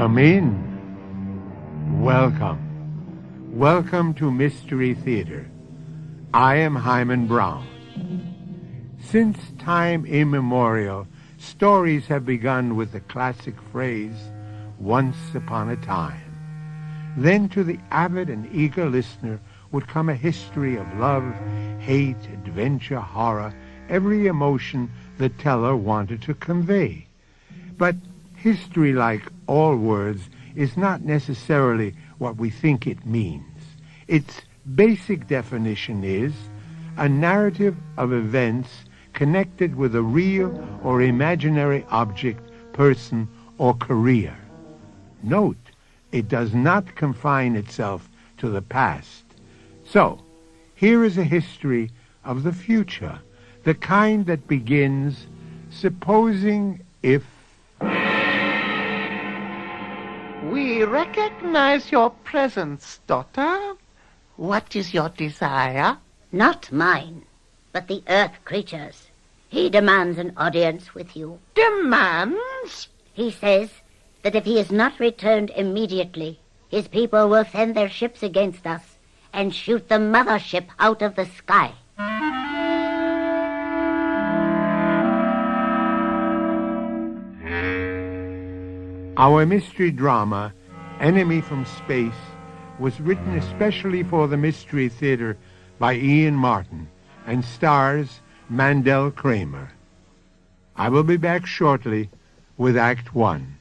Come in. Welcome. Welcome to Mystery Theater. I am Hyman Brown. Since time immemorial, stories have begun with the classic phrase, once upon a time. Then to the avid and eager listener would come a history of love, hate, adventure, horror, every emotion the teller wanted to convey. But history, like all words, is not necessarily what we think it means. Its basic definition is a narrative of events connected with a real or imaginary object, person, or career. Note, it does not confine itself to the past. So, here is a history of the future, the kind that begins, supposing if... We recognize your presence, daughter. What is your desire? Not mine, but the Earth creature's. He demands an audience with you. Demands? He says that if he is not returned immediately, his people will send their ships against us and shoot the mothership out of the sky. Our mystery drama, Enemy from Space, was written especially for the Mystery Theater by Ian Martin and stars Mandel Kramer. I will be back shortly with Act One.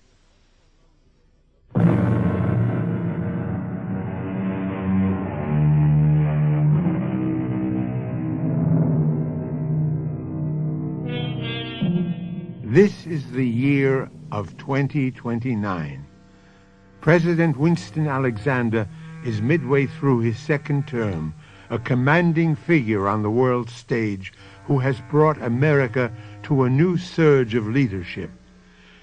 This is the year of 2029. President Winston Alexander is midway through his second term, a commanding figure on the world stage who has brought America to a new surge of leadership.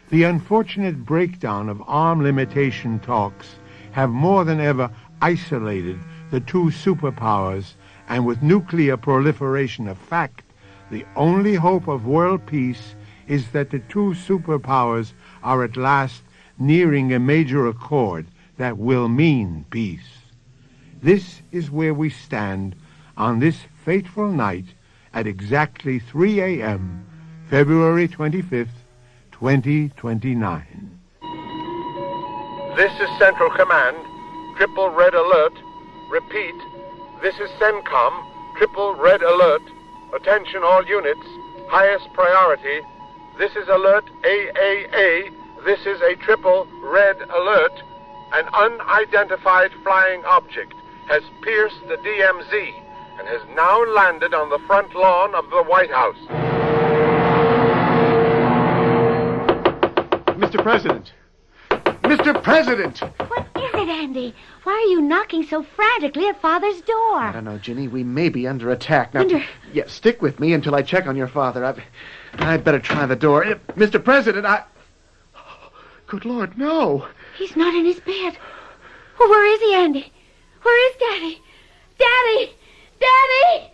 The unfortunate breakdown of arm limitation talks have more than ever isolated the two superpowers, and with nuclear proliferation a fact, the only hope of world peace is that the two superpowers are at last nearing a major accord that will mean peace. This is where we stand on this fateful night at exactly 3 a.m., February 25th, 2029. This is Central Command. Triple red alert. Repeat. This is CENTCOM. Triple red alert. Attention all units. Highest priority. This is alert AAA. This is a triple red alert. An unidentified flying object has pierced the DMZ and has now landed on the front lawn of the White House. Mr. President! Mr. President! What is it, Andy? Why are you knocking so frantically at Father's door? I don't know, Ginny. We may be under attack. Now, Under... Yeah, stick with me until I check on your father. I'd better try the door. Mr. President, Good Lord, no. He's not in his bed. Oh, where is he, Andy? Where is Daddy? Daddy! Daddy!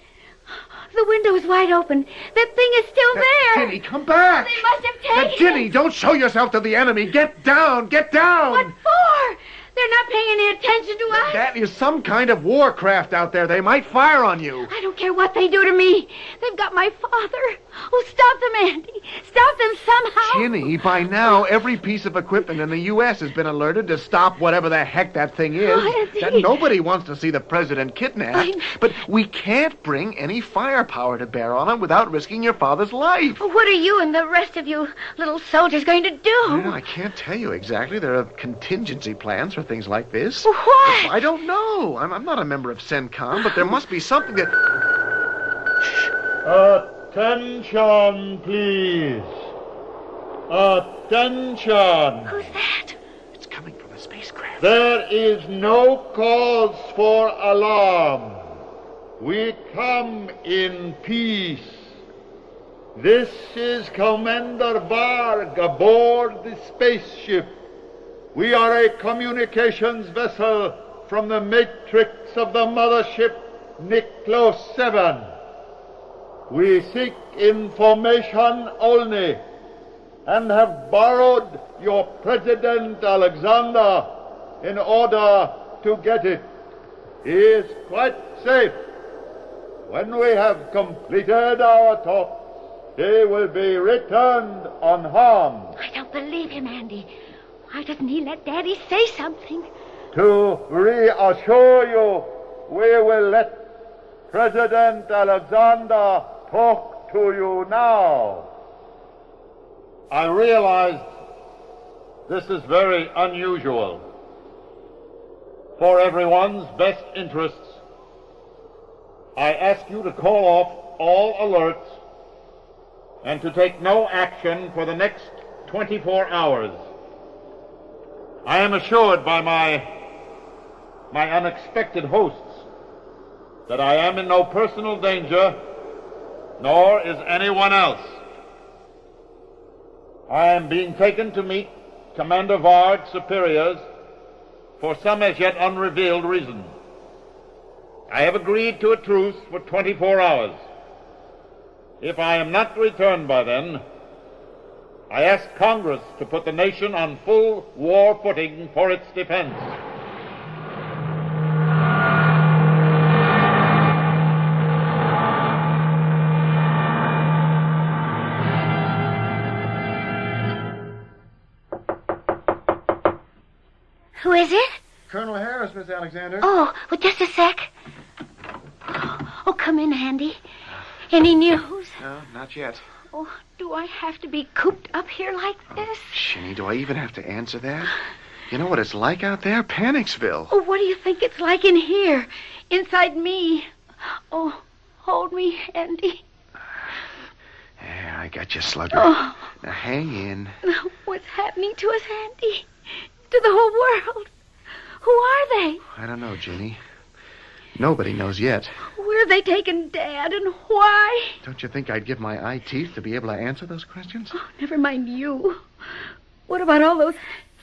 The window is wide open. That thing is still there. Ginny, come back. They must have taken Now, Ginny, don't show yourself to the enemy. Get down. Get down. What for? They're not paying any attention to us. That is some kind of warcraft out there. They might fire on you. I don't care what they do to me. They've got my father. Oh, stop them, Andy. Stop them somehow. Ginny, by now, every piece of equipment in the U.S. has been alerted to stop whatever the heck that thing is. Oh, That nobody wants to see the president kidnapped. But we can't bring any firepower to bear on him without risking your father's life. Oh, what are you and the rest of you little soldiers going to do? I can't tell you exactly. There are contingency plans for things like this. What? I don't know. I'm not a member of CENTCOM, but there must be something that... Attention, please. Attention. Who's that? It's coming from a spacecraft. There is no cause for alarm. We come in peace. This is Commander Varg aboard the spaceship. We are a communications vessel from the matrix of the mothership Niklos 7. We seek information only. and have borrowed your President Alexander in order to get it. He is quite safe. When we have completed our talk, he will be returned unharmed. I don't believe him, Andy. Why doesn't he let Daddy say something? To reassure you, we will let President Alexander talk to you now. I realize this is very unusual. For everyone's best interests, I ask you to call off all alerts and to take no action for the next 24 hours. I am assured by my unexpected hosts that I am in no personal danger, nor is anyone else. I am being taken to meet Commander Varg's superiors for some as yet unrevealed reason. I have agreed to a truce for 24 hours. If I am not returned by then, I ask Congress to put the nation on full war footing for its defense. Who is it? Colonel Harris, Miss Alexander. Oh, well, just a sec. Oh, come in, Andy. Any news? No, not yet. Oh, do I have to be cooped up here like this? Shinny, do I even have to answer that? You know what it's like out there? Panicsville. Oh, what do you think it's like in here? Inside me? Oh, hold me, Andy. Yeah, I got you, Slugger. Oh. Now, hang in. What's happening to us, Andy? To the whole world? Who are they? I don't know, Ginny. Nobody knows yet. Where have they taken Dad, and why? Don't you think I'd give my eye teeth to be able to answer those questions? Oh, never mind you. What about all those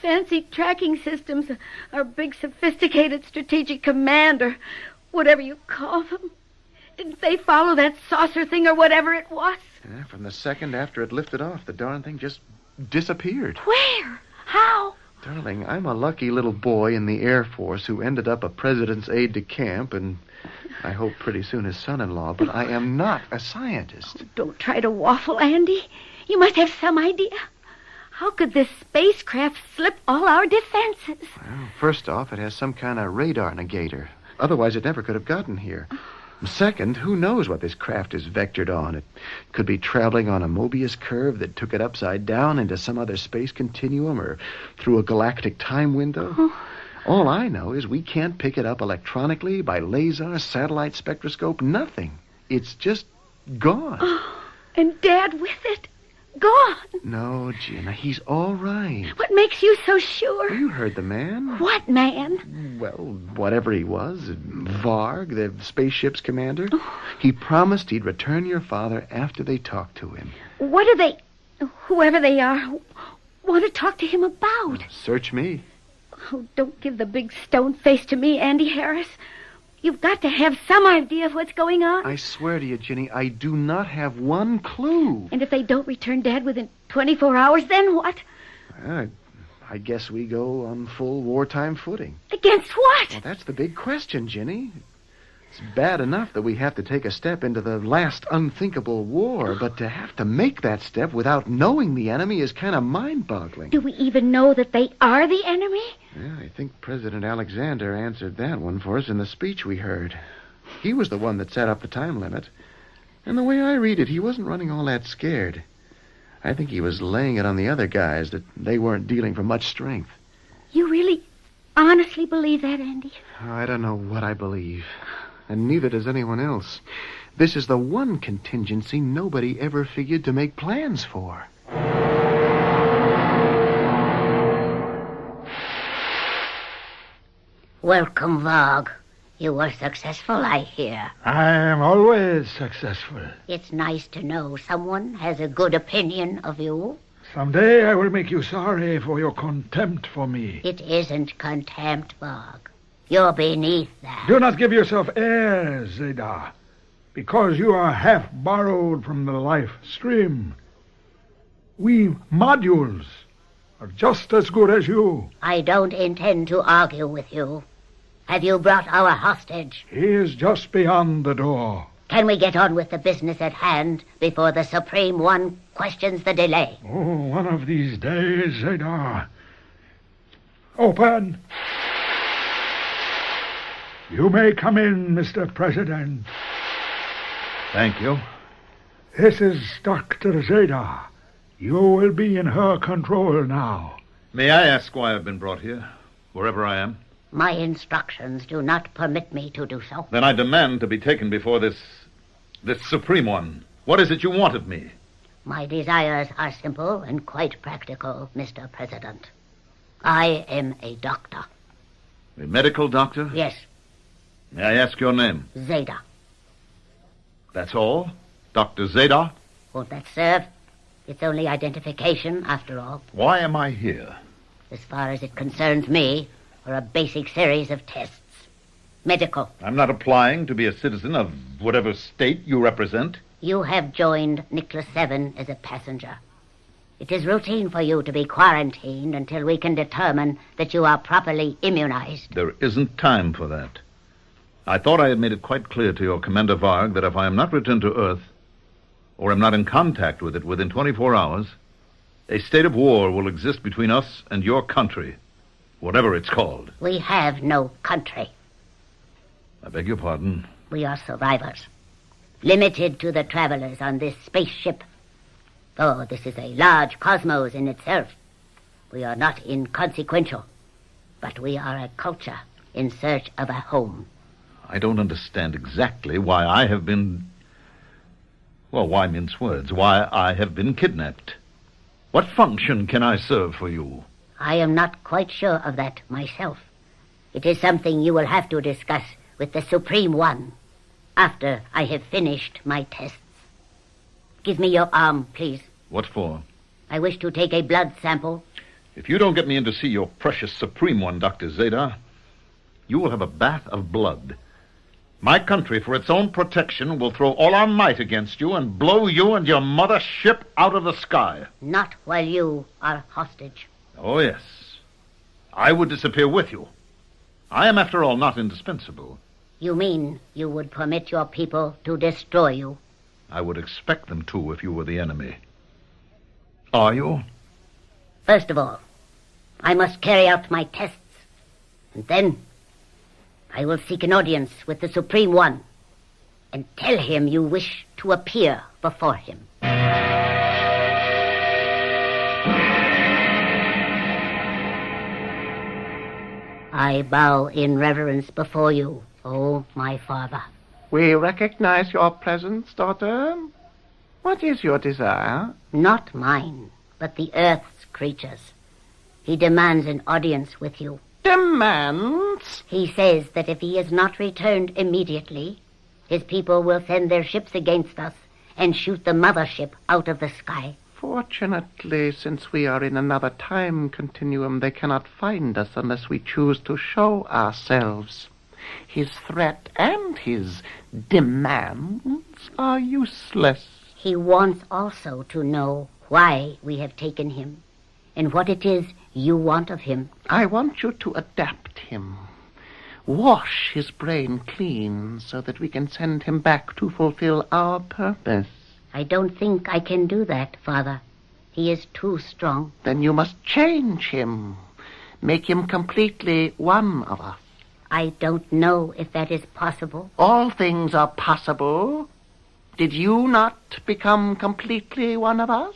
fancy tracking systems? Our big, sophisticated strategic command, or whatever you call them. Didn't they follow that saucer thing or whatever it was? Yeah, from the second after it lifted off, the darn thing just disappeared. Where? How? Darling, I'm a lucky little boy in the Air Force who ended up a president's aide-de-camp and I hope pretty soon his son-in-law, but I am not a scientist. Oh, don't try to waffle, Andy. You must have some idea. How could this spacecraft slip all our defenses? Well, first off, it has some kind of radar negator. Otherwise, it never could have gotten here. Second, who knows what this craft is vectored on? It could be traveling on a Mobius curve that took it upside down into some other space continuum or through a galactic time window. All I know is we can't pick it up electronically, by laser, satellite spectroscope, nothing. It's just gone. Oh, and Dad with it? Gone. No, Gina, he's all right. What makes you so sure? You heard the man. What man? Well, whatever he was, Varg, the spaceship's commander. He promised he'd return your father after they talked to him. What do they, whoever they are, want to talk to him about? Search me. Oh, don't give the big stone face to me, Andy Harris. You've got to have some idea of what's going on. I swear to you, Ginny, I do not have one clue. And if they don't return Dad within 24 hours, then what? I guess we go on full wartime footing. Against what? Well, that's the big question, Ginny. It's bad enough that we have to take a step into the last unthinkable war, but to have to make that step without knowing the enemy is kind of mind-boggling. Do we even know that they are the enemy? Yeah, I think President Alexander answered that one for us in the speech we heard. He was the one that set up the time limit. And the way I read it, he wasn't running all that scared. I think he was laying it on the other guys that they weren't dealing from much strength. You really, honestly believe that, Andy? I don't know what I believe. And neither does anyone else. This is the one contingency nobody ever figured to make plans for. Welcome, Varg. You were successful, I hear. I am always successful. It's nice to know someone has a good opinion of you. Someday I will make you sorry for your contempt for me. It isn't contempt, Varg. You're beneath that. Do not give yourself airs, Zeta, because you are half borrowed from the life stream. We modules are just as good as you. I don't intend to argue with you. Have you brought our hostage? He is just beyond the door. Can we get on with the business at hand before the Supreme One questions the delay? Oh, one of these days, Zeta. Open. You may come in, Mr. President. Thank you. This is Dr. Zeta. You will be in her control now. May I ask why I've been brought here, wherever I am? My instructions do not permit me to do so. Then I demand to be taken before this Supreme One. What is it you want of me? My desires are simple and quite practical, Mr. President. I am a doctor. A medical doctor? Yes, May I ask your name? Zeta. That's all? Dr. Zeta? Won't that serve? It's only identification, after all. Why am I here? As far as it concerns me, for a basic series of tests. Medical. I'm not applying to be a citizen of whatever state you represent. You have joined Nicholas 7 as a passenger. It is routine for you to be quarantined until we can determine that you are properly immunized. There isn't time for that. I thought I had made it quite clear to your Commander Varg that if I am not returned to Earth, or am not in contact with it within 24 hours, a state of war will exist between us and your country, whatever it's called. We have no country. I beg your pardon. We are survivors, limited to the travelers on this spaceship. Oh, this is a large cosmos in itself. We are not inconsequential, but we are a culture in search of a home. I don't understand exactly why I have been... Well, why mince words? Why I have been kidnapped. What function can I serve for you? I am not quite sure of that myself. It is something you will have to discuss with the Supreme One after I have finished my tests. Give me your arm, please. What for? I wish to take a blood sample. If you don't get me in to see your precious Supreme One, Dr. Zeta, you will have a bath of blood. My country, for its own protection, will throw all our might against you and blow you and your mother ship out of the sky. Not while you are hostage. Oh, yes. I would disappear with you. I am, after all, not indispensable. You mean you would permit your people to destroy you? I would expect them to if you were the enemy. Are you? First of all, I must carry out my tests. And then I will seek an audience with the Supreme One and tell him you wish to appear before him. I bow in reverence before you, O my father. We recognize your presence, daughter. What is your desire? Not mine, but the Earth's creatures. He demands an audience with you. Demands? He says that if he is not returned immediately, his people will send their ships against us and shoot the mothership out of the sky. Fortunately, since we are in another time continuum, they cannot find us unless we choose to show ourselves. His threat and his demands are useless. He wants also to know why we have taken him and what it is you want of him. I want you to adapt him. Wash his brain clean so that we can send him back to fulfill our purpose. I don't think I can do that, Father. He is too strong. Then you must change him. Make him completely one of us. I don't know if that is possible. All things are possible. Did you not become completely one of us?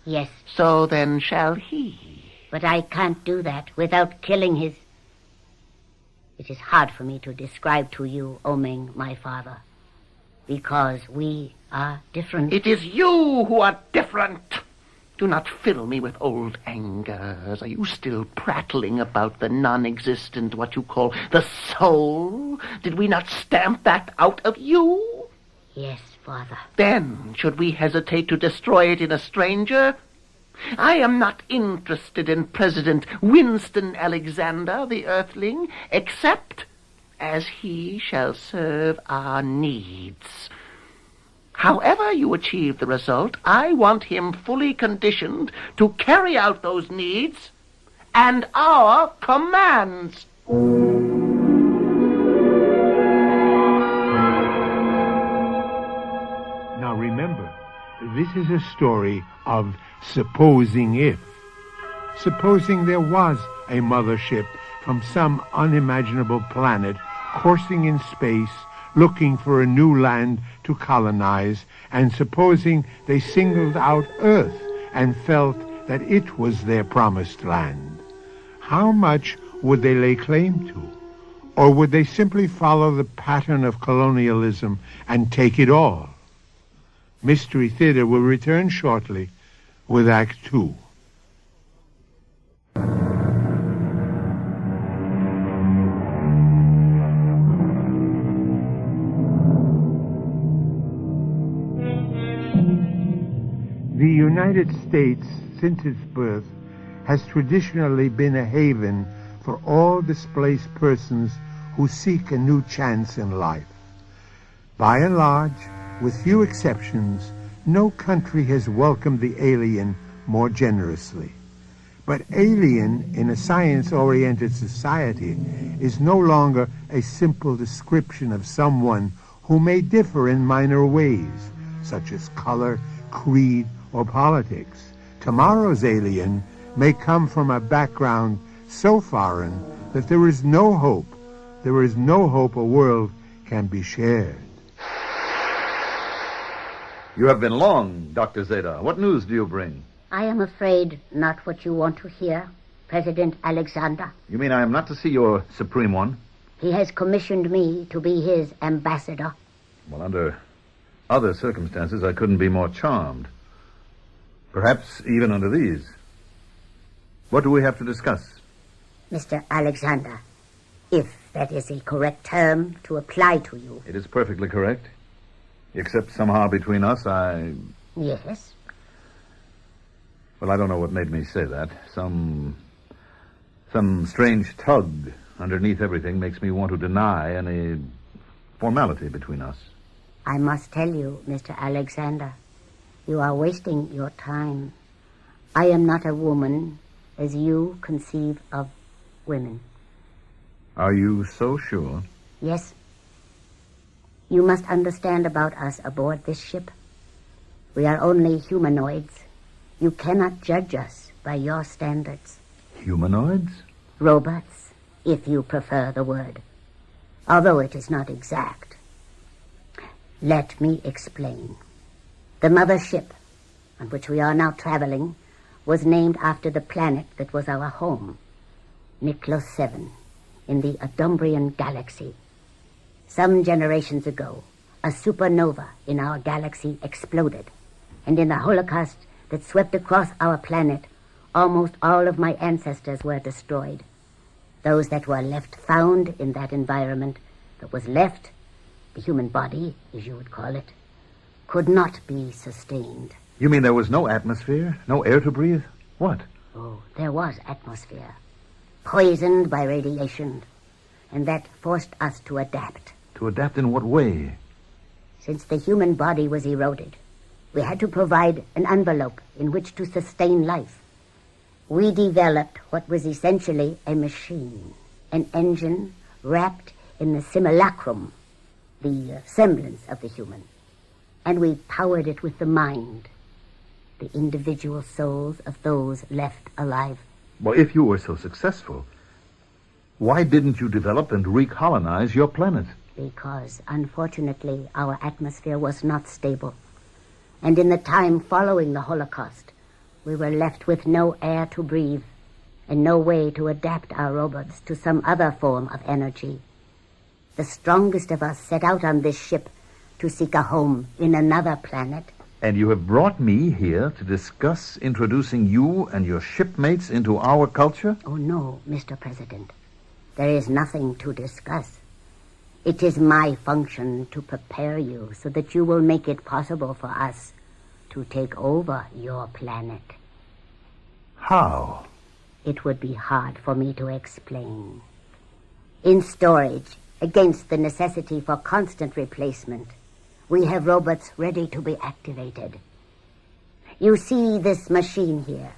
Yes. So then shall he. But I can't do that without killing his... It is hard for me to describe to you, Oming, my father, because we are different. It is you who are different. Do not fill me with old angers. Are you still prattling about the non-existent, what you call the soul? Did we not stamp that out of you? Yes, Father. Then, should we hesitate to destroy it in a stranger? I am not interested in President Winston Alexander, the Earthling, except as he shall serve our needs. However you achieve the result, I want him fully conditioned to carry out those needs and our commands. Now remember, this is a story of supposing if. Supposing there was a mothership from some unimaginable planet coursing in space, looking for a new land to colonize, and supposing they singled out Earth and felt that it was their promised land. How much would they lay claim to? Or would they simply follow the pattern of colonialism and take it all? Mystery Theater will return shortly with Act Two. The United States, since its birth, has traditionally been a haven for all displaced persons who seek a new chance in life. By and large, with few exceptions, no country has welcomed the alien more generously. But alien in a science-oriented society is no longer a simple description of someone who may differ in minor ways, such as color, creed, or politics. Tomorrow's alien may come from a background so foreign that there is no hope a world can be shared. You have been long, Dr. Zeta. What news do you bring? I am afraid not what you want to hear, President Alexander. You mean I am not to see your Supreme One? He has commissioned me to be his ambassador. Well, under other circumstances, I couldn't be more charmed. Perhaps even under these. What do we have to discuss? Mr. Alexander, if that is a correct term to apply to you. It is perfectly correct. Except somehow between us, Yes? Well, I don't know what made me say that. Some strange tug underneath everything makes me want to deny any formality between us. I must tell you, Mr. Alexander, you are wasting your time. I am not a woman as you conceive of women. Are you so sure? Yes. You must understand about us aboard this ship. We are only humanoids. You cannot judge us by your standards. Humanoids? Robots, if you prefer the word, although it is not exact. Let me explain. The mothership on which we are now traveling was named after the planet that was our home, Nicholas 7, in the Adumbrian galaxy. Some generations ago, a supernova in our galaxy exploded, and in the Holocaust that swept across our planet, almost all of my ancestors were destroyed. Those that were left found in that environment that was left, the human body, as you would call it, could not be sustained. You mean there was no atmosphere? No air to breathe? What? Oh, there was atmosphere, poisoned by radiation, and that forced us to adapt. To adapt in what way? Since the human body was eroded, we had to provide an envelope in which to sustain life. We developed what was essentially a machine, an engine wrapped in the simulacrum, the semblance of the human. And we powered it with the mind, the individual souls of those left alive. Well, if you were so successful, why didn't you develop and recolonize your planet? Because, unfortunately, our atmosphere was not stable. And in the time following the Holocaust, we were left with no air to breathe and no way to adapt our robots to some other form of energy. The strongest of us set out on this ship to seek a home in another planet. And you have brought me here to discuss introducing you and your shipmates into our culture? Oh, no, Mr. President. There is nothing to discuss. It is my function to prepare you so that you will make it possible for us to take over your planet. How? It would be hard for me to explain. In storage, against the necessity for constant replacement, We have robots ready to be activated. You see this machine here.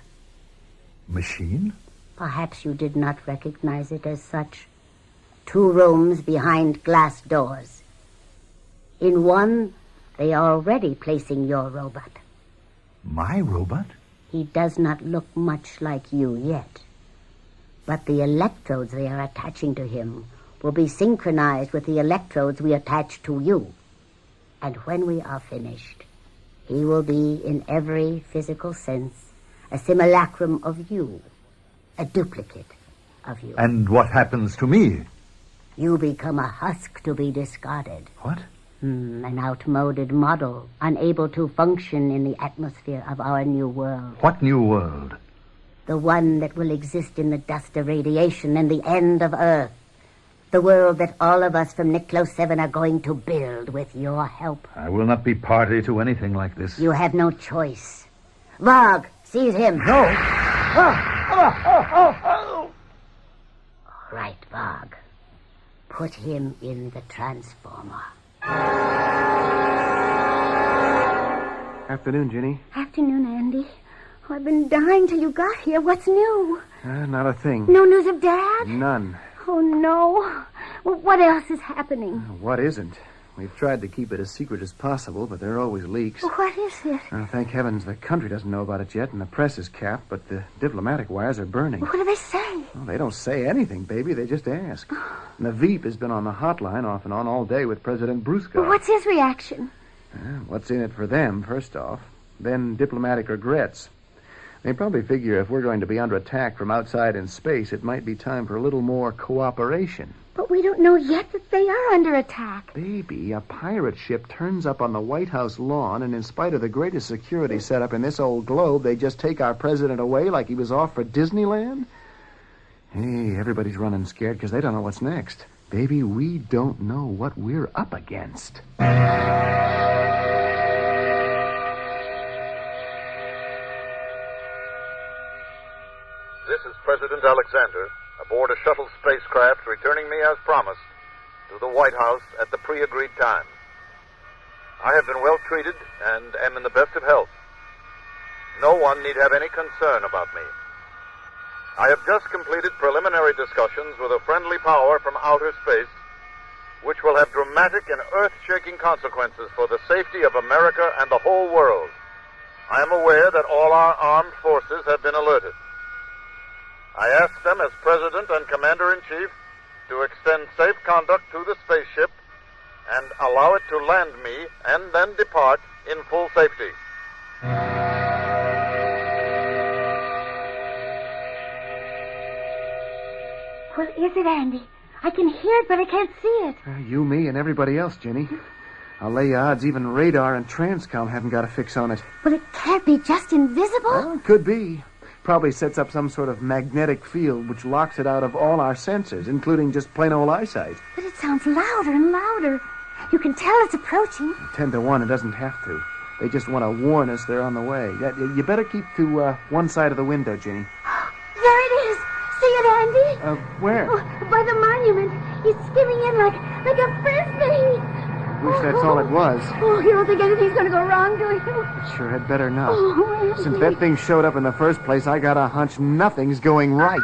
Machine? Perhaps you did not recognize it as such. 2 rooms behind glass doors. In one, they are already placing your robot. My robot? He does not look much like you yet. But the electrodes they are attaching to him will be synchronized with the electrodes we attach to you. And when we are finished, he will be, in every physical sense, a simulacrum of you, a duplicate of you. And what happens to me? You become a husk to be discarded. What? An outmoded model, unable to function in the atmosphere of our new world. What new world? The one that will exist in the dust of radiation and the end of Earth. The world that all of us from Niclo 7 are going to build with your help. I will not be party to anything like this. You have no choice. Varg, seize him. No. All right, Varg. Put him in the transformer. Afternoon, Ginny. Afternoon, Andy. Oh, I've been dying till you got here. What's new? Not a thing. No news of Dad? None. Oh, no. Well, what else is happening? What isn't? We've tried to keep it as secret as possible, but there are always leaks. What is it? Thank heavens the country doesn't know about it yet, and the press is capped, but the diplomatic wires are burning. What do they say? Well, they don't say anything, baby. They just ask. And the Veep has been on the hotline off and on all day with President Brusco. Well, what's his reaction? What's in it for them, first off? Then diplomatic regrets. They probably figure if we're going to be under attack from outside in space, it might be time for a little more cooperation. But we don't know yet that they are under attack. Baby, a pirate ship turns up on the White House lawn, and in spite of the greatest security setup in this old globe, they just take our president away like he was off for Disneyland? Hey, everybody's running scared because they don't know what's next. Baby, we don't know what we're up against. This is President Alexander aboard a shuttle spacecraft returning me as promised to the White House at the pre-agreed time. I have been well treated and am in the best of health. No one need have any concern about me. I have just completed preliminary discussions with a friendly power from outer space, which will have dramatic and earth-shaking consequences for the safety of America and the whole world. I am aware that all our armed forces have been alerted. I ask them as President and Commander-in-Chief to extend safe conduct to the spaceship and allow it to land me and then depart in full safety. What is it, Andy? I can hear it, but I can't see it. You, me, and everybody else, Ginny. I'll lay odds even radar and Transcom haven't got a fix on it. Well, it can't be just invisible. Well, it could be. Probably sets up some sort of magnetic field which locks it out of all our sensors, including just plain old eyesight. But it sounds louder and louder. You can tell it's approaching. 10 to 1, it doesn't have to. They just want to warn us they're on the way. You better keep to one side of the window, Ginny. There it is. See it, Andy? Where? Oh, by the monument. He's skimming in like a frisbee. Wish that's all it was. Oh, you don't think anything's going to go wrong, do you? Sure had better not. Oh, Andy. Since that thing showed up in the first place, I got a hunch nothing's going right.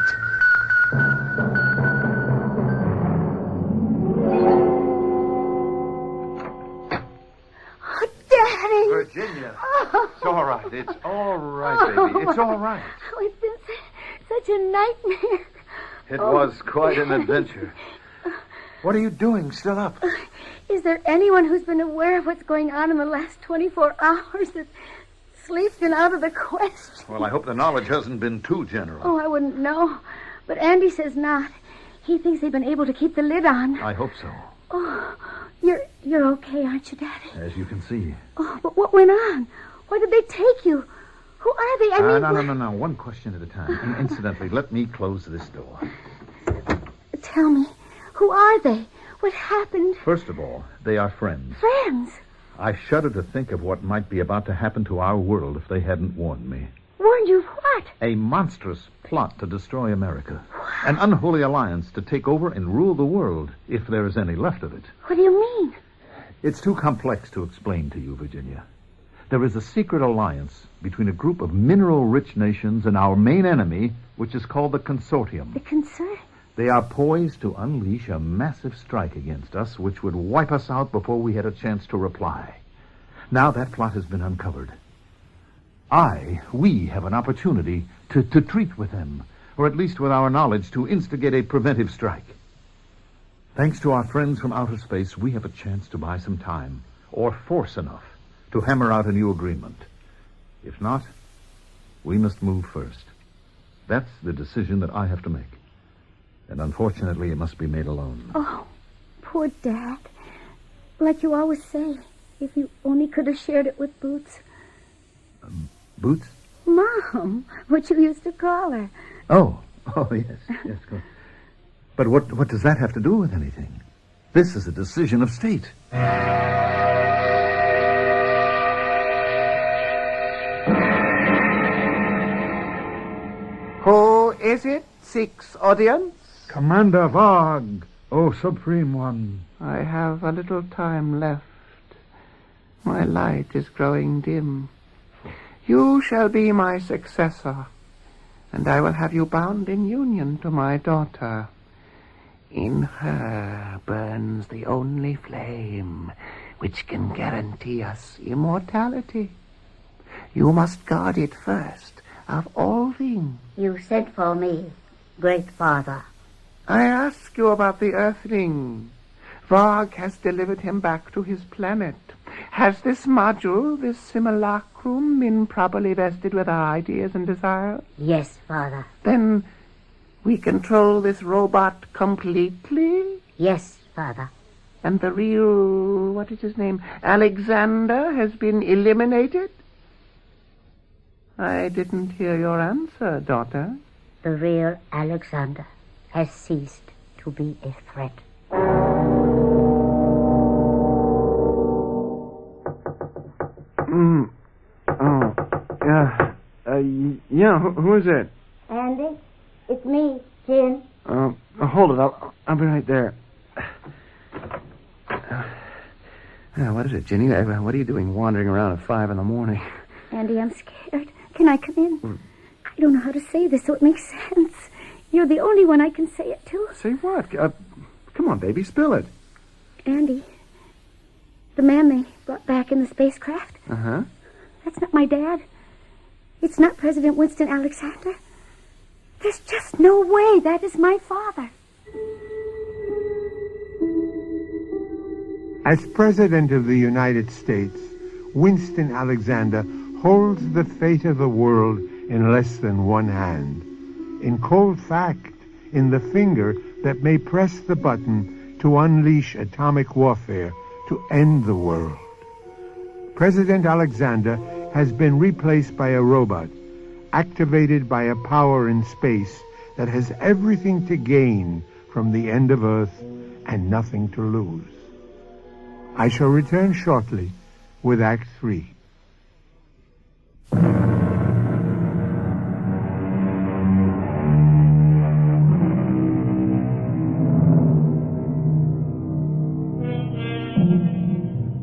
Oh, Daddy. Virginia. Oh. It's all right. It's all right, baby. It's all right. Oh, it's been such a nightmare. It was quite an adventure. What are you doing still up? Is there anyone who's been aware of what's going on in the last 24 hours? That sleep's been out of the question. Well, I hope the knowledge hasn't been too general. Oh, I wouldn't know. But Andy says not. He thinks they've been able to keep the lid on. I hope so. Oh, you're okay, aren't you, Daddy? As you can see. Oh, but what went on? Why did they take you? Who are they? I mean... No. One question at a time. And incidentally, let me close this door. Tell me, who are they? What happened? First of all, they are friends. Friends? I shudder to think of what might be about to happen to our world if they hadn't warned me. Warned you of what? A monstrous plot to destroy America. An unholy alliance to take over and rule the world, if there is any left of it. What do you mean? It's too complex to explain to you, Virginia. There is a secret alliance between a group of mineral-rich nations and our main enemy, which is called the Consortium. The concern? They are poised to unleash a massive strike against us, which would wipe us out before we had a chance to reply. Now that plot has been uncovered. We have an opportunity to treat with them, or at least with our knowledge, to instigate a preventive strike. Thanks to our friends from outer space, we have a chance to buy some time, or force enough, to hammer out a new agreement. If not, we must move first. That's the decision that I have to make. And unfortunately, it must be made alone. Oh, poor Dad. Like you always say, if you only could have shared it with Boots. Boots? Mom, what you used to call her. Oh, yes, good. But what does that have to do with anything? This is a decision of state. Who is it? 6 audience? Commander Varg, O Supreme One. I have a little time left. My light is growing dim. You shall be my successor, and I will have you bound in union to my daughter. In her burns the only flame which can guarantee us immortality. You must guard it first of all things. You sent for me, great father. I ask you about the Earthling. Varg has delivered him back to his planet. Has this module, this simulacrum, been properly vested with our ideas and desires? Yes, father. Then we control this robot completely? Yes, father. And the real, what is his name, Alexander, has been eliminated? I didn't hear your answer, daughter. The real Alexander has ceased to be a threat. Who is it? Andy, it's me, Jim. Hold it. I'll be right there. What is it, Ginny? What are you doing wandering around at 5 in? Andy, I'm scared. Can I come in? I don't know how to say this so it makes sense. You're the only one I can say it to. Say what? Come on, baby, spill it. Andy, the man they brought back in the spacecraft. Uh-huh. That's not my dad. It's not President Winston Alexander. There's just no way that is my father. As President of the United States, Winston Alexander holds the fate of the world in less than one hand. In cold fact, in the finger that may press the button to unleash atomic warfare to end the world. President Alexander has been replaced by a robot, activated by a power in space that has everything to gain from the end of Earth and nothing to lose. I shall return shortly with Act 3.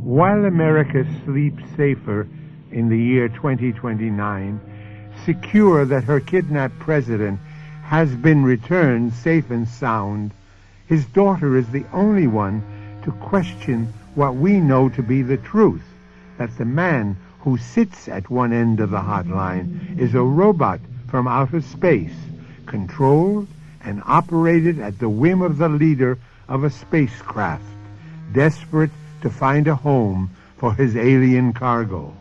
While America sleeps safer in the year 2029, secure that her kidnapped president has been returned safe and sound, his daughter is the only one to question what we know to be the truth, that the man who sits at one end of the hotline is a robot from outer space, controlled and operated at the whim of the leader of a spacecraft, desperate to find a home for his alien cargo.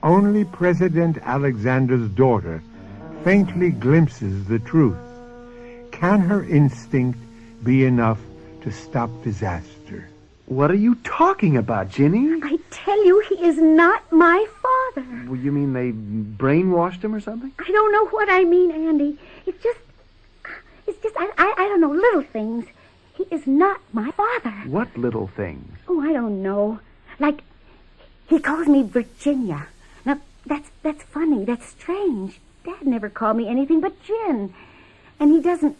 Only President Alexander's daughter faintly glimpses the truth. Can her instinct be enough to stop disaster? What are you talking about, Ginny? I tell you, he is not my father. Well, you mean they brainwashed him or something? I don't know what I mean, Andy. It's just, I don't know, little things. He is not my father. What little things? Oh, I don't know. Like, he calls me Virginia. Now, that's funny. That's strange. Dad never called me anything but Gin. And he doesn't...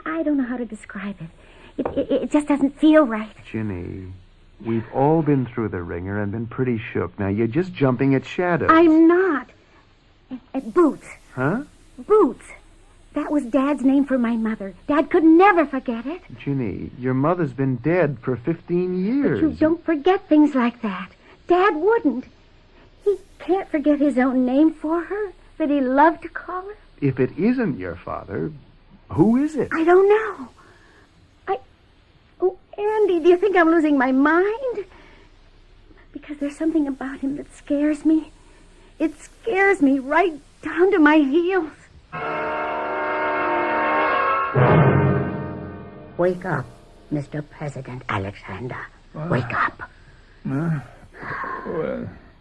I don't know how to describe it. It just doesn't feel right. Ginny, we've all been through the ringer and been pretty shook. Now, you're just jumping at shadows. I'm not. Boots. Huh? Boots. That was Dad's name for my mother. Dad could never forget it. Ginny, your mother's been dead for 15 years. But you don't forget things like that. Dad wouldn't. He can't forget his own name for her that he loved to call her. If it isn't your father, who is it? I don't know. Oh, Andy, do you think I'm losing my mind? Because there's something about him that scares me. It scares me right down to my heels. Wake up, Mr. President Alexander. Wake up. Well,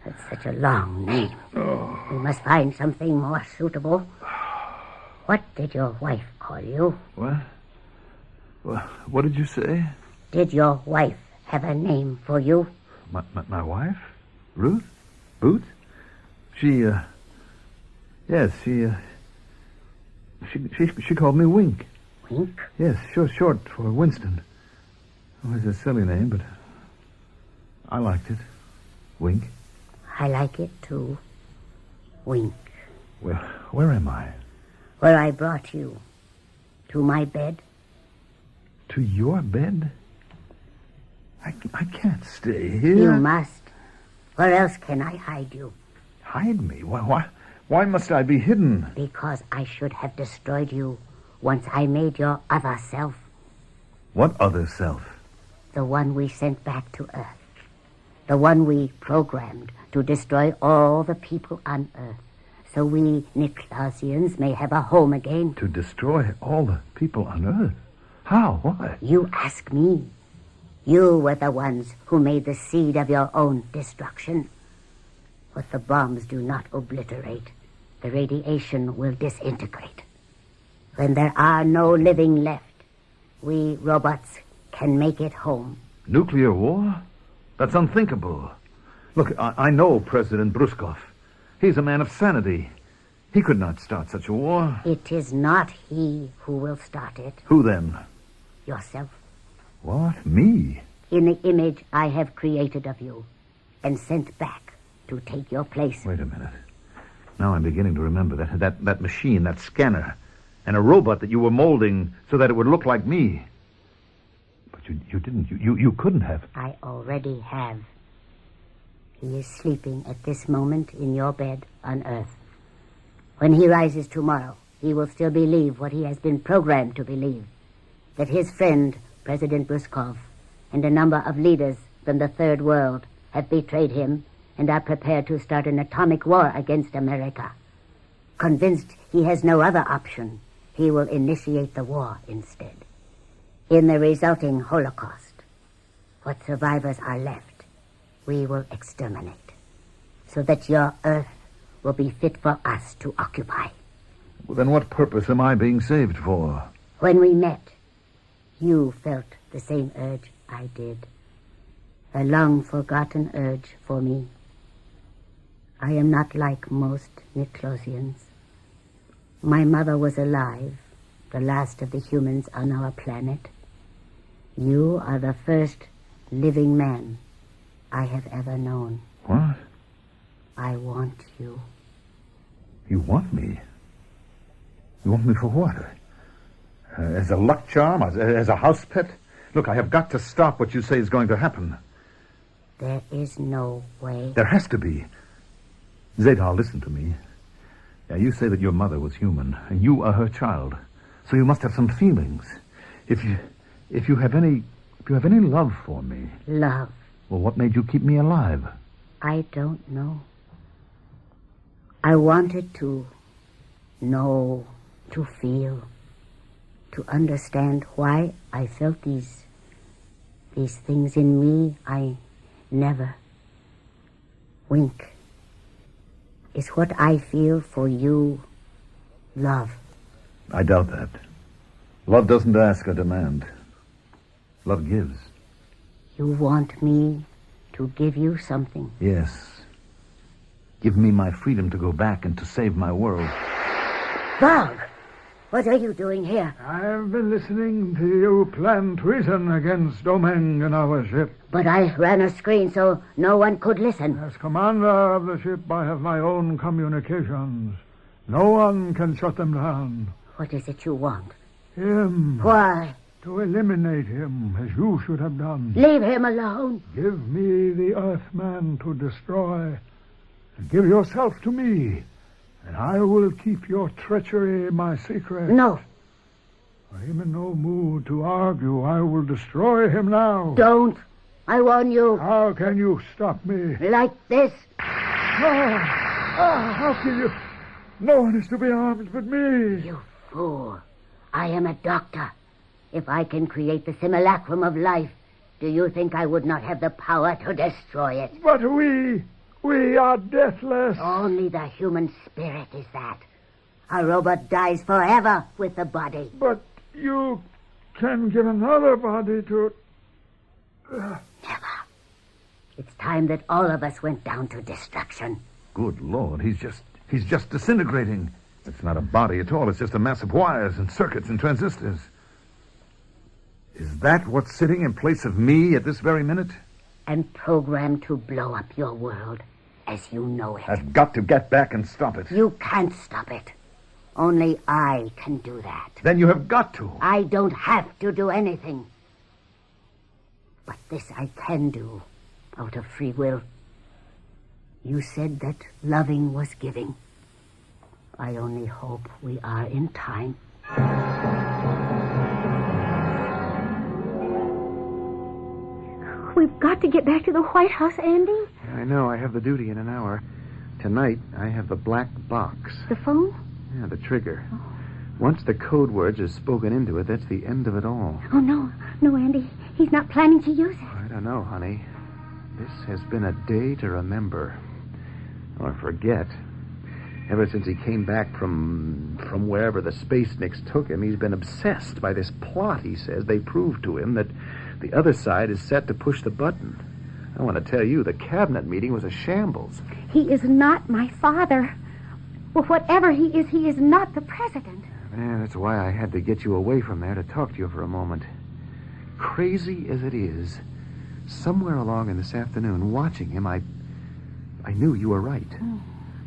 That's such a long name. We must find something more suitable. What did your wife call you? What? What did you say? Did your wife have a name for you? My wife? Ruth? Boots? Yes, she called me Wink. Wink? Yes, short for Winston. It was a silly name, but I liked it. Wink. I like it too. Wink. Well, where am I? Where I brought you. To my bed. To your bed? I can't stay here. You must. Where else can I hide you? Hide me? Why must I be hidden? Because I should have destroyed you once I made your other self. What other self? The one we sent back to Earth. The one we programmed to destroy all the people on Earth. So we Nicklausians may have a home again. To destroy all the people on Earth? How? Why? You ask me. You were the ones who made the seed of your own destruction. What the bombs do not obliterate, the radiation will disintegrate. When there are no living left, we robots can make it home. Nuclear war? That's unthinkable. Look, I know President Bruskov. He's a man of sanity. He could not start such a war. It is not he who will start it. Who then? Yourself. What? Me? In the image I have created of you and sent back to take your place. Wait a minute. Now I'm beginning to remember that machine, that scanner, and a robot that you were molding so that it would look like me. But you didn't. You couldn't have. I already have. He is sleeping at this moment in your bed on Earth. When he rises tomorrow, he will still believe what he has been programmed to believe. That his friend, President Bruskov, and a number of leaders from the Third World have betrayed him and are prepared to start an atomic war against America. Convinced he has no other option, he will initiate the war instead. In the resulting Holocaust, what survivors are left, we will exterminate, so that your Earth will be fit for us to occupy. Well, then what purpose am I being saved for? When we met, you felt the same urge I did. A long-forgotten urge for me. I am not like most Nicklausians. My mother was alive, the last of the humans on our planet. You are the first living man I have ever known. What? I want you. You want me? You want me for what? As a luck charm? As a house pet? Look, I have got to stop what you say is going to happen. There is no way. There has to be. Zadar, listen to me. Now, you say that your mother was human, and you are her child. So you must have some feelings. If you have any love for me. Love? Well, what made you keep me alive? I don't know. I wanted to know, to feel, to understand why I felt these things in me I never. Wink. Is what I feel for you love? I doubt that. Love doesn't ask or demand. Love gives. You want me to give you something? Yes. Give me my freedom to go back and to save my world. Varg! What are you doing here? I've been listening to you plan treason against Domeng and our ship. But I ran a screen so no one could listen. As commander of the ship, I have my own communications. No one can shut them down. What is it you want? Him. Why? To eliminate him, as you should have done. Leave him alone. Give me the Earthman to destroy, and give yourself to me, and I will keep your treachery my secret. No. I'm in no mood to argue. I will destroy him now. Don't. I warn you. How can you stop me? Like this. How can you? No one is to be armed but me. You fool. I am a doctor. If I can create the simulacrum of life, do you think I would not have the power to destroy it? But we are deathless. Only the human spirit is that. A robot dies forever with the body. But you can give another body to... Never. It's time that all of us went down to destruction. Good Lord, he's just disintegrating. It's not a body at all. It's just a mass of wires and circuits and transistors. Is that what's sitting in place of me at this very minute? And programmed to blow up your world as you know it. I've got to get back and stop it. You can't stop it. Only I can do that. Then you have got to. I don't have to do anything. But this I can do, out of free will. You said that loving was giving. I only hope we are in time. We've got to get back to the White House, Andy. I know. I have the duty in an hour. Tonight, I have the black box. The phone? Yeah, the trigger. Oh. Once the code words are spoken into it, that's the end of it all. Oh, no. No, Andy. He's not planning to use it. I don't know, honey. This has been a day to remember. Or forget. Ever since he came back from wherever the space Nicks took him, he's been obsessed by this plot, he says. They proved to him that the other side is set to push the button. I want to tell you, the cabinet meeting was a shambles. He is not my father. Well, whatever he is not the president. Yeah, that's why I had to get you away from there to talk to you for a moment. Crazy as it is, somewhere along in this afternoon, watching him, I knew you were right.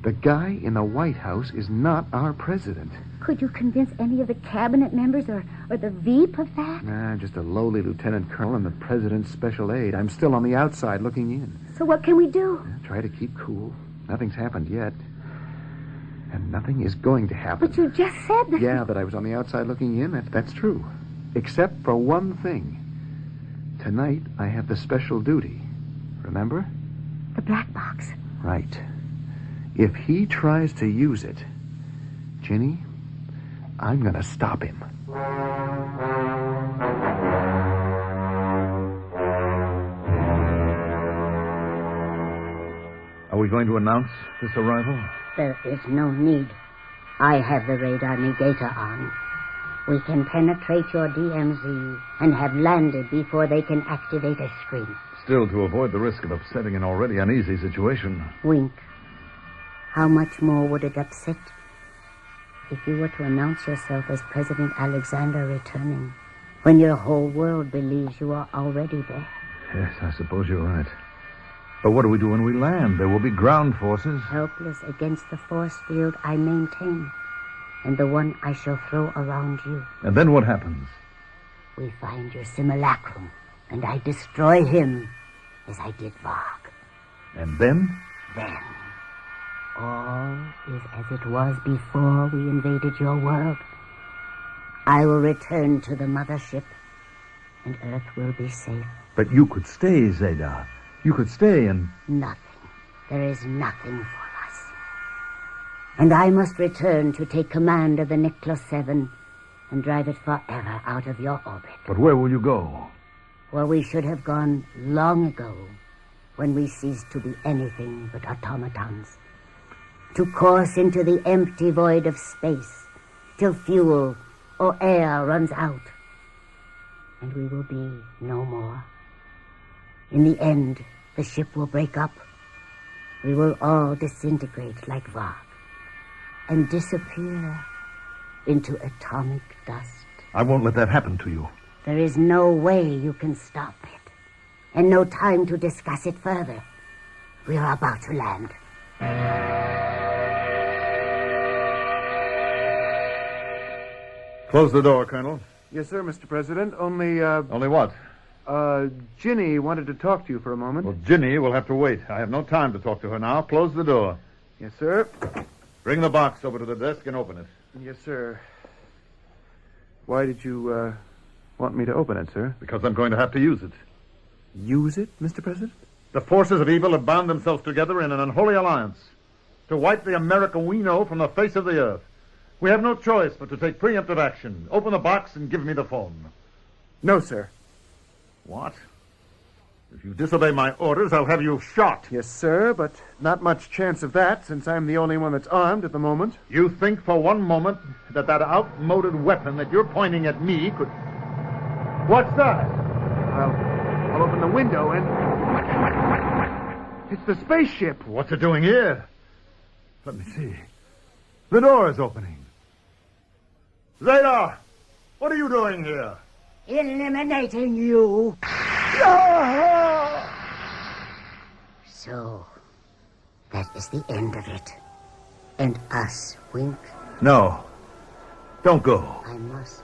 The guy in the White House is not our president. Could you convince any of the cabinet members or the Veep of that? Nah, just a lowly lieutenant colonel and the president's special aide. I'm still on the outside looking in. So what can we do? Try to keep cool. Nothing's happened yet. And nothing is going to happen. But you just said that... Yeah, that I was on the outside looking in. That's true. Except for one thing. Tonight, I have the special duty. Remember? The black box. Right. If he tries to use it, Ginny, I'm going to stop him. Are we going to announce this arrival? There is no need. I have the radar negator on. We can penetrate your DMZ and have landed before they can activate a screen. Still, to avoid the risk of upsetting an already uneasy situation. Wink. How much more would it upset if you were to announce yourself as President Alexander returning, when your whole world believes you are already there? Yes, I suppose you're right. But what do we do when we land? There will be ground forces. Helpless against the force field I maintain, and the one I shall throw around you. And then what happens? We find your simulacrum, and I destroy him, as I did Varg. And then? Then, all is as it was before we invaded your world. I will return to the mothership, and Earth will be safe. But you could stay, Zeta. You could stay and... Nothing. There is nothing for us. And I must return to take command of the Nicholas 7 and drive it forever out of your orbit. But where will you go? Where we should have gone long ago, when we ceased to be anything but automatons. To course into the empty void of space, till fuel or air runs out. And we will be no more. In the end, the ship will break up. We will all disintegrate like Varg and disappear into atomic dust. I won't let that happen to you. There is no way you can stop it, and no time to discuss it further. We are about to land. Close the door, Colonel. Yes, sir, Mr. President. Only what? Ginny wanted to talk to you for a moment. Well, Ginny will have to wait. I have no time to talk to her now. Close the door. Yes, sir. Bring the box over to the desk and open it. Yes, sir. Why did you, want me to open it, sir? Because I'm going to have to use it. Use it, Mr. President? The forces of evil have bound themselves together in an unholy alliance to wipe the America we know from the face of the earth. We have no choice but to take preemptive action. Open the box and give me the phone. No, sir. What? If you disobey my orders, I'll have you shot. Yes, sir, but not much chance of that, since I'm the only one that's armed at the moment. You think for one moment that outmoded weapon that you're pointing at me could... What's that? I'll open the window and... It's the spaceship. What's it doing here? Let me see. The door is opening. Zeta! What are you doing here? Eliminating you. So, that is the end of it. And us, Wink? No. Don't go. I must.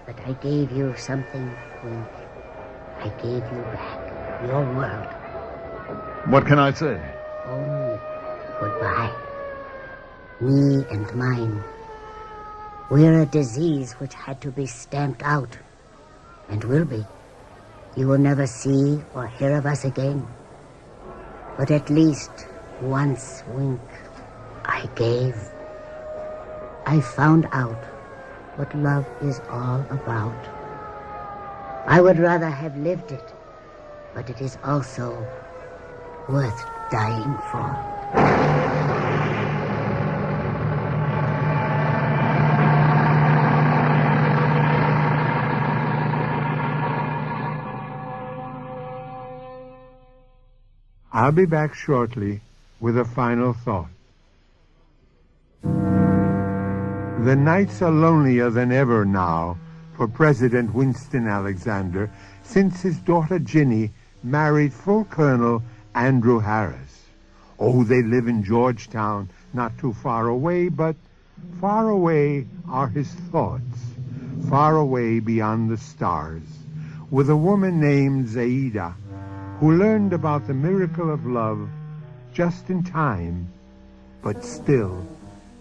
But I gave you something, Wink. I gave you back your world. What can I say? Only goodbye. Me and mine. We're a disease which had to be stamped out. And will be. You will never see or hear of us again. But at least once, Wink, I gave. I found out what love is all about. I would rather have lived it, but it is also worth dying for. I'll be back shortly with a final thought. The nights are lonelier than ever now for President Winston Alexander since his daughter Ginny married full Colonel Andrew Harris. Oh, they live in Georgetown, not too far away, but far away are his thoughts, far away beyond the stars, with a woman named Zaida, who learned about the miracle of love just in time, but still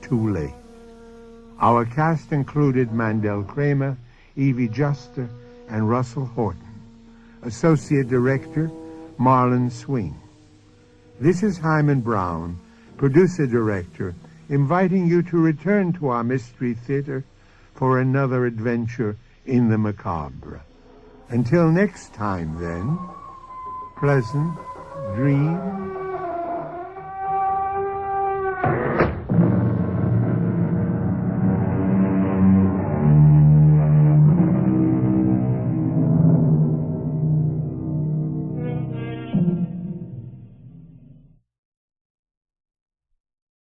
too late. Our cast included Mandel Kramer, Evie Juster, and Russell Horton. Associate Director, Marlon Swing. This is Hyman Brown, Producer-Director, inviting you to return to our Mystery Theater for another adventure in the macabre. Until next time, then, pleasant dreams.